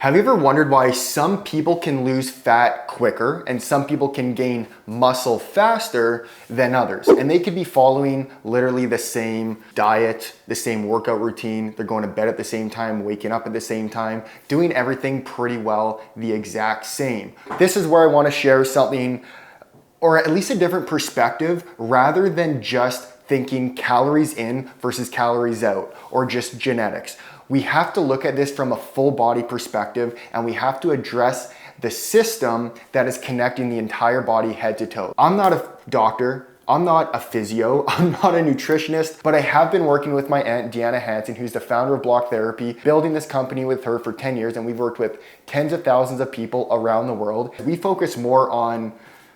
Have you ever wondered why some people can lose fat quicker and some people can gain muscle faster than others? And they could be following literally the same diet, the same workout routine. They're going to bed at the same time, waking up at the same time, doing everything pretty well the exact same. This is where I want to share something, or at least a different perspective, rather than just thinking calories in versus calories out, or just genetics. We have to look at this from a full body perspective, and we have to address the system that is connecting the entire body head to toe. I'm not a doctor, I'm not a physio, I'm not a nutritionist, but I have been working with my aunt, Deanna Hansen, who's the founder of Block Therapy, building this company with her for 10 years, and we've worked with tens of thousands of people around the world. We focus more on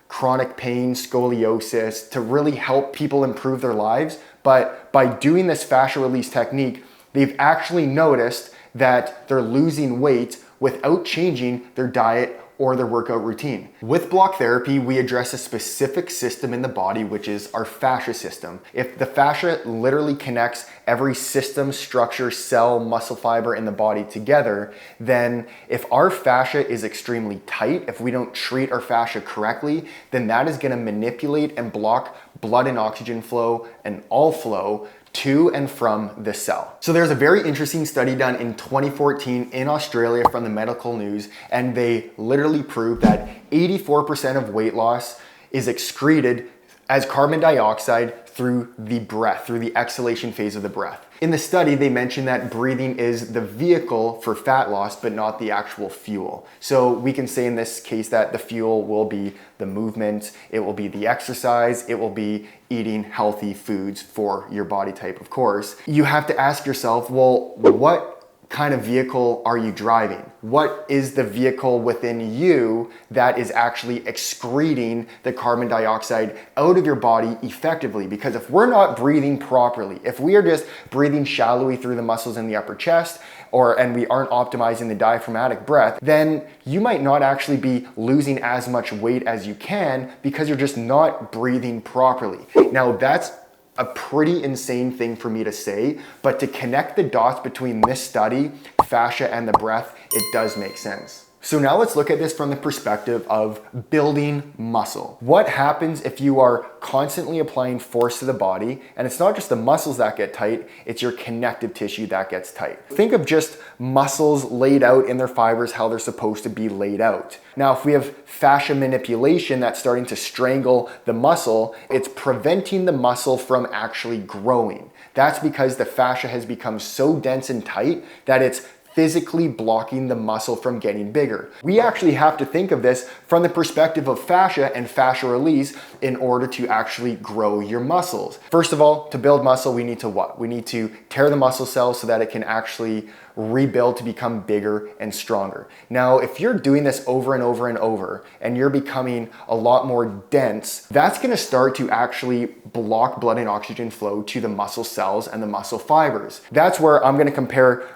chronic pain, scoliosis, to really help people improve their lives. But by doing this fascia release technique, they've actually noticed that they're losing weight without changing their diet or their workout routine. With Block Therapy, we address a specific system in the body, which is our fascia system. If the fascia literally connects every system, structure, cell, muscle fiber in the body together, then if our fascia is extremely tight, if we don't treat our fascia correctly, then that is gonna manipulate and block blood and oxygen flow and all flow to and from the cell. So there's a very interesting study done in 2014 in Australia from the Medical News, and they literally proved that 84% of weight loss is excreted as carbon dioxide through the breath, through the exhalation phase of the breath. In the study, they mentioned that breathing is the vehicle for fat loss, but not the actual fuel. So we can say in this case that the fuel will be the movement, it will be the exercise, it will be eating healthy foods for your body type, of course. You have to ask yourself, well, what kind of vehicle are you driving? What is the vehicle within you that is actually excreting the carbon dioxide out of your body effectively? Because if we're not breathing properly, if we are just breathing shallowly through the muscles in the upper chest, and we aren't optimizing the diaphragmatic breath, then you might not actually be losing as much weight as you can because you're just not breathing properly. Now that's a pretty insane thing for me to say, but to connect the dots between this study, fascia, and the breath, it does make sense. So now let's look at this from the perspective of building muscle. What happens if you are constantly applying force to the body? And it's not just the muscles that get tight, it's your connective tissue that gets tight. Think of just muscles laid out in their fibers, how they're supposed to be laid out. Now, if we have fascia manipulation that's starting to strangle the muscle, it's preventing the muscle from actually growing. That's because the fascia has become so dense and tight that it's physically blocking the muscle from getting bigger. We actually have to think of this from the perspective of fascia and fascia release in order to actually grow your muscles. First of all, to build muscle, we need to what? We need to tear the muscle cells so that it can actually rebuild to become bigger and stronger. Now, if you're doing this over and over and over, and you're becoming a lot more dense, that's gonna start to actually block blood and oxygen flow to the muscle cells and the muscle fibers. That's where I'm gonna compare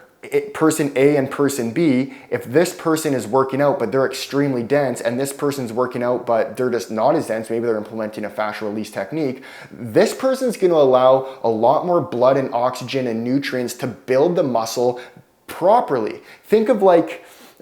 person A and person B. If this person is working out but they're extremely dense, and this person's working out but they're just not as dense, maybe they're implementing a fascia release technique, this person's going to allow a lot more blood and oxygen and nutrients to build the muscle properly. Think of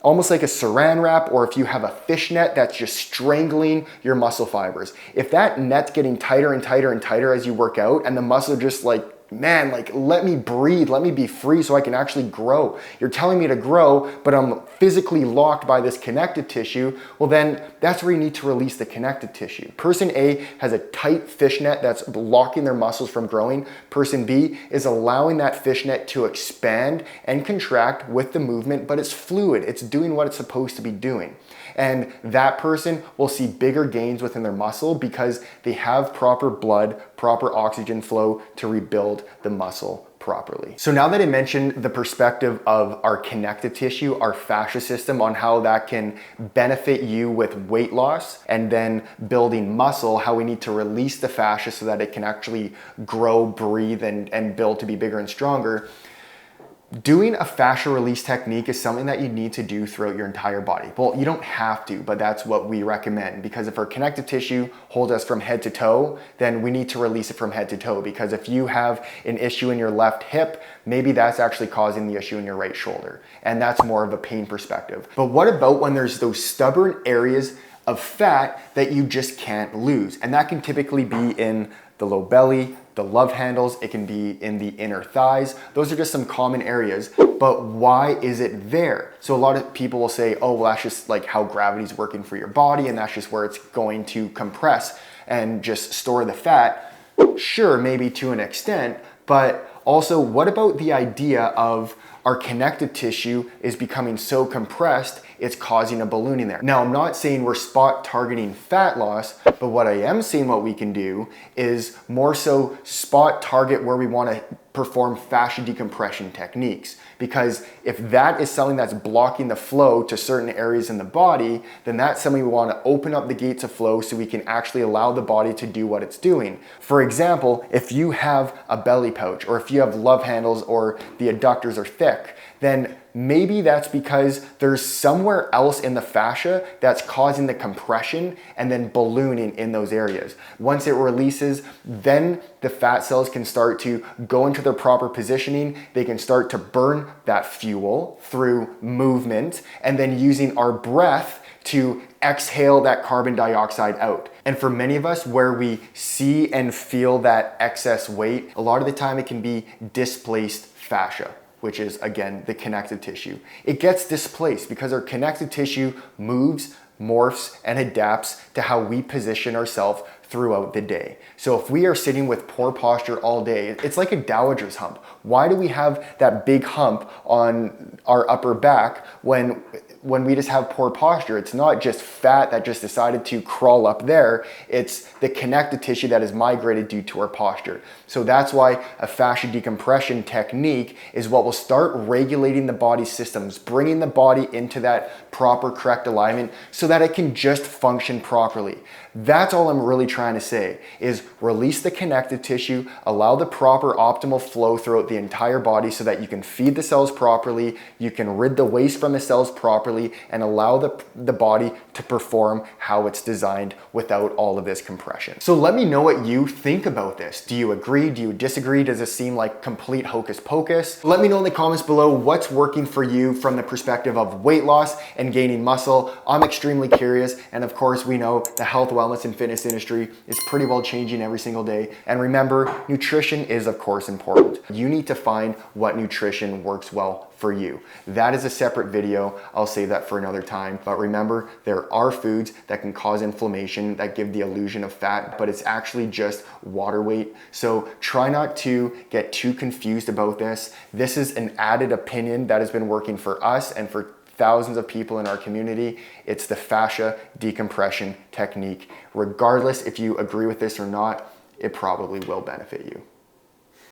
almost like a Saran Wrap, or if you have a fish net that's just strangling your muscle fibers. If that net's getting tighter and tighter and tighter as you work out, and the muscle just man, let me breathe, let me be free so I can actually grow. You're telling me to grow, but I'm physically locked by this connective tissue. Well, then that's where you need to release the connective tissue. Person A has a tight fishnet that's blocking their muscles from growing. Person B is allowing that fishnet to expand and contract with the movement, but it's fluid. It's doing what it's supposed to be doing. And that person will see bigger gains within their muscle because they have proper blood, proper oxygen flow to rebuild the muscle properly. So now that I mentioned the perspective of our connective tissue, our fascia system, on how that can benefit you with weight loss, and then building muscle, how we need to release the fascia so that it can actually grow, breathe, and build to be bigger and stronger, Doing a fascia release technique is something that you need to do throughout your entire body. Well, you don't have to, but that's what we recommend, because if our connective tissue holds us from head to toe, then we need to release it from head to toe, because if you have an issue in your left hip, maybe that's actually causing the issue in your right shoulder, and that's more of a pain perspective. But what about when there's those stubborn areas of fat that you just can't lose? And that can typically be in the low belly, the love handles, it can be in the inner thighs. Those are just some common areas, but why is it there? So a lot of people will say, oh, well, that's just like how gravity's working for your body, and that's just where it's going to compress and just store the fat. Sure, maybe to an extent, but also what about the idea of our connective tissue is becoming so compressed, it's causing a ballooning there. Now, I'm not saying we're spot targeting fat loss, but what I am saying what we can do is more so spot target where we want to perform fascia decompression techniques. Because if that is something that's blocking the flow to certain areas in the body, then that's something we want to open up the gates of flow so we can actually allow the body to do what it's doing. For example, if you have a belly pouch, or if you have love handles, or the adductors are thick, then maybe that's because there's somewhere else in the fascia that's causing the compression and then ballooning in those areas. Once it releases, then the fat cells can start to go into their proper positioning. They can start to burn that fuel through movement, and then using our breath to exhale that carbon dioxide out. And for many of us, where we see and feel that excess weight, a lot of the time it can be displaced fascia, which is, again, the connective tissue. It gets displaced because our connective tissue moves, morphs, and adapts to how we position ourselves throughout the day. So if we are sitting with poor posture all day, it's like a dowager's hump. Why do we have that big hump on our upper back when we just have poor posture? It's not just fat that just decided to crawl up there, it's the connective tissue that is migrated due to our posture. So that's why a fascia decompression technique is what will start regulating the body systems, bringing the body into that proper, correct alignment so that it can just function properly. That's all I'm really trying to say, is release the connective tissue, allow the proper optimal flow throughout the entire body so that you can feed the cells properly, you can rid the waste from the cells properly, and allow the body to perform how it's designed without all of this compression. So let me know what you think about this. Do you agree? Do you disagree? Does it seem like complete hocus pocus? Let me know in the comments below what's working for you from the perspective of weight loss and gaining muscle. I'm extremely curious, and of course we know the health, wellness, and fitness industry is pretty well changing every single day. And remember, nutrition is of course important. You need to find what nutrition works well for you. That is a separate video. I'll save that for another time. But remember, there are foods that can cause inflammation, that give the illusion of fat, but it's actually just water weight. So try not to get too confused about this. This is an added opinion that has been working for us and for thousands of people in our community. It's the fascia decompression technique. Regardless if you agree with this or not, it probably will benefit you.